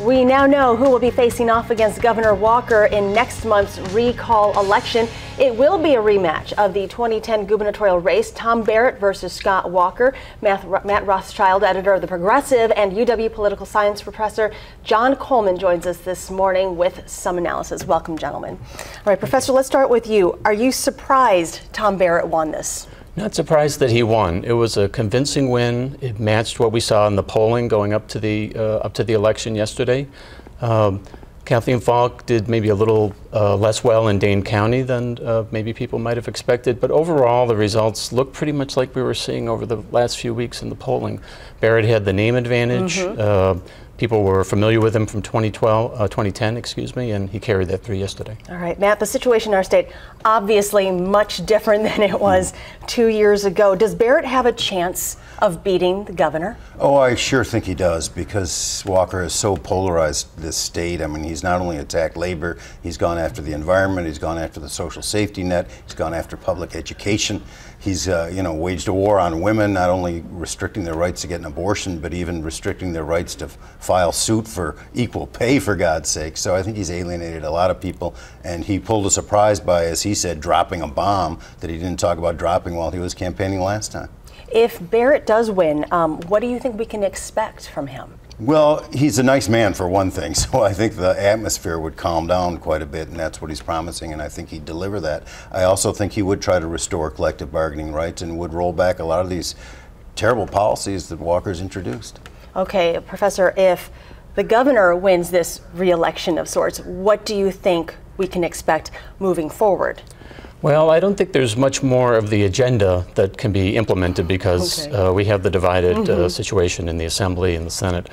We now know who will be facing off against Governor Walker in next month's recall election. It will be a rematch of the 2010 gubernatorial race, Tom Barrett versus Scott Walker. Matt Rothschild, editor of The Progressive, and UW political science professor John Coleman joins us this morning with some analysis. Welcome, gentlemen. All right, Professor, let's start with you. Are you surprised Tom Barrett won this? Not surprised that he won. It was a convincing win. It matched what we saw in the polling going up to the election yesterday. Kathleen Falk did maybe a little less well in Dane County than maybe people might have expected, but overall the results look pretty much like we were seeing over the last few weeks in the polling. Barrett had the name advantage. People were familiar with him from 2010, excuse me, and he carried that through yesterday. All right, Matt, the situation in our state, obviously much different than it was 2 years ago. Does Barrett have a chance of beating the governor? Oh, I sure think he does, because Walker has so polarized this state. I mean, he's not only attacked labor, he's gone after the environment, he's gone after the social safety net, he's gone after public education. He's, waged a war on women, not only restricting their rights to get an abortion, but even restricting their rights to file suit for equal pay, for God's sake. So I think he's alienated a lot of people, and he pulled a surprise by, as he said, dropping a bomb that he didn't talk about dropping while he was campaigning last time. If Barrett does win, what do you think we can expect from him? Well, he's a nice man, for one thing, so I think the atmosphere would calm down quite a bit, and that's what he's promising, and I think he'd deliver that. I also think he would try to restore collective bargaining rights and would roll back a lot of these terrible policies that Walker's introduced. Okay, Professor, if the governor wins this re-election of sorts, what do you think we can expect moving forward? Well, I don't think there's much more of the agenda that can be implemented because we have the divided situation in the Assembly and the Senate.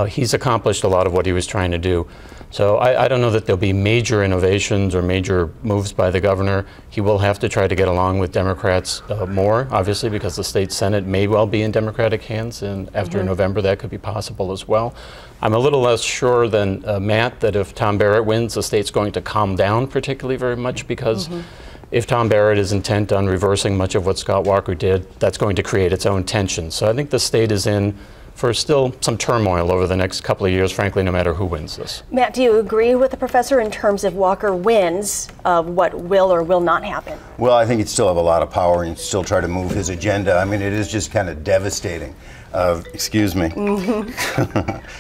He's accomplished a lot of what he was trying to do. So I don't know that there'll be major innovations or major moves by the governor. He will have to try to get along with Democrats more, obviously, because the state Senate may well be in Democratic hands, and after November that could be possible as well. I'm a little less sure than Matt that if Tom Barrett wins, the state's going to calm down particularly very much, because if Tom Barrett is intent on reversing much of what Scott Walker did, that's going to create its own tension. So I think the state is in for still some turmoil over the next couple of years, frankly, no matter who wins this. Matt, do you agree with the professor in terms of Walker wins, what will or will not happen? Well, I think he'd still have a lot of power and still try to move his agenda. I mean, it is just kind of devastating. Excuse me.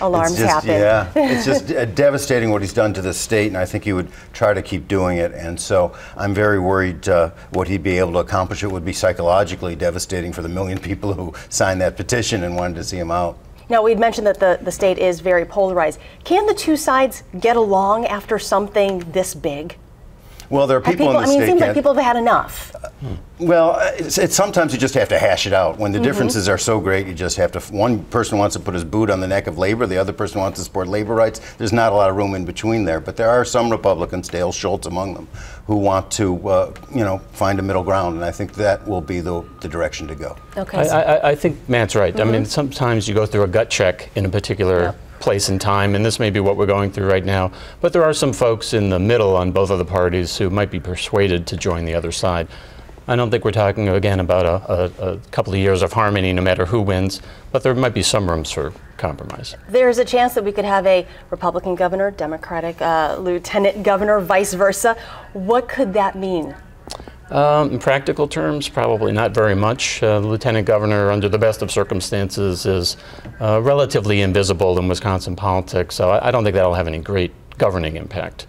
Alarms happen. Yeah, it's just devastating what he's done to the state, and I think he would try to keep doing it. And so I'm very worried what he'd be able to accomplish. It would be psychologically devastating for the million people who signed that petition and wanted to see him out. Now, we'd mentioned that the state is very polarized. Can the two sides get along after something this big? Well, there are people in the state. It seems like people have had enough. Well, sometimes you just have to hash it out. When the differences are so great, you just have to. One person wants to put his boot on the neck of labor, the other person wants to support labor rights. There's not a lot of room in between there, but there are some Republicans, Dale Schultz among them, who want to, find a middle ground, and I think that will be the direction to go. Okay. I think Matt's right. I mean, sometimes you go through a gut check in a particular place and time, and this may be what we're going through right now, but there are some folks in the middle on both of the parties who might be persuaded to join the other side. I don't think we're talking again about a couple of years of harmony no matter who wins, but there might be some rooms for compromise. There's a chance that we could have a Republican governor, Democratic lieutenant governor, vice versa. What could that mean? In practical terms, probably not very much. The lieutenant governor, under the best of circumstances, is relatively invisible in Wisconsin politics, so I don't think that'll have any great governing impact.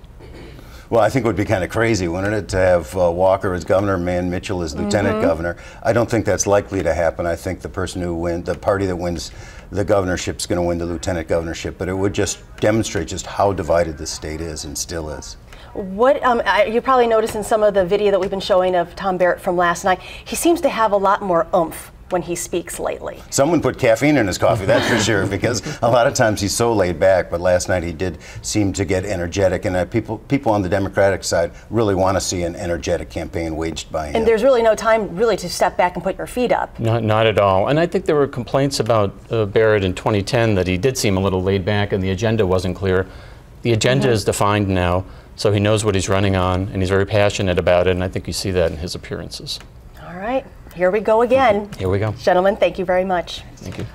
Well, I think it would be kind of crazy, wouldn't it, to have Walker as governor, Mitchell as lieutenant governor. I don't think that's likely to happen. I think the party that wins the governorship is going to win the lieutenant governorship, but it would just demonstrate just how divided the state is and still is. What you probably noticed in some of the video that we've been showing of Tom Barrett from last night, he seems to have a lot more oomph when he speaks lately. Someone put caffeine in his coffee, that's for sure, because a lot of times he's so laid back, but last night he did seem to get energetic, and people on the Democratic side really want to see an energetic campaign waged by him. And there's really no time really to step back and put your feet up. Not at all. And I think there were complaints about Barrett in 2010 that he did seem a little laid back and the agenda wasn't clear. The agenda is defined now, so he knows what he's running on, and he's very passionate about it, and I think you see that in his appearances. All right, here we go again. Here we go. Gentlemen, thank you very much. Thank you.